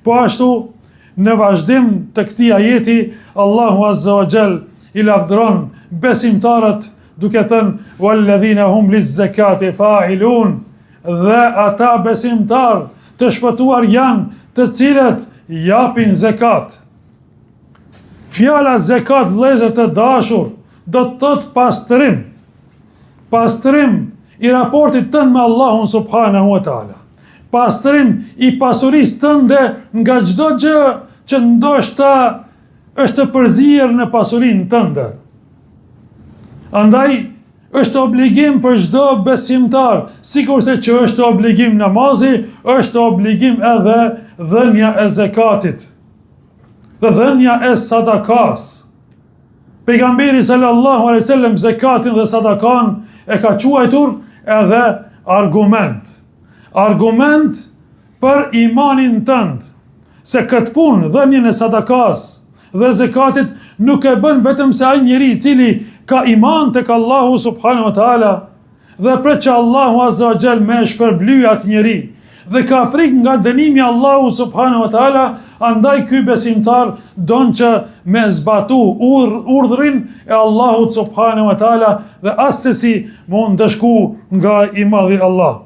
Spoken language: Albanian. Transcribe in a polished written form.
Po ashtu, në vazhdim të këtij ajeti, Allahu Azza wa Jall i lavdëron besimtarët duke thënë walladhina hum lizzakati fa'ilun, dhe ata besimtar të shpëtuar janë të cilët japin zakat. Fjala zakat, vëllezër të dashur, do të thotë pastrim. Pastrim i raportit tënd me Allahun subhanahu wa taala. Pastrim i pasurisë tënde nga çdo gjë që ndoshta është përzierë në pasurinë tënde. Andaj është obligim për çdo besimtar, sikurse që është obligim namazi, është obligim edhe dhënia e zakatit dhe dhënia e sadakas. Pejgamberi sallallahu alaihi wasallam zakatin dhe sadakan e ka quajtur edhe argument. Argument për imanin tënd, se këtë punë, dhënien e sadakas dhe zakatit, nuk e bën vetëm se ai njeri i cili ka iman tek Allahu subhanahu wa taala dhe pret që Allahu azza wa jall me shpërblyj atë njeri dhe ka frikë nga dënimi Allahu subhanahu wa taala, andaj ky besimtar don që me zbatu urdhrin e Allahut subhanahu wa taala dhe asesi mund dëshku nga i madhi Allah.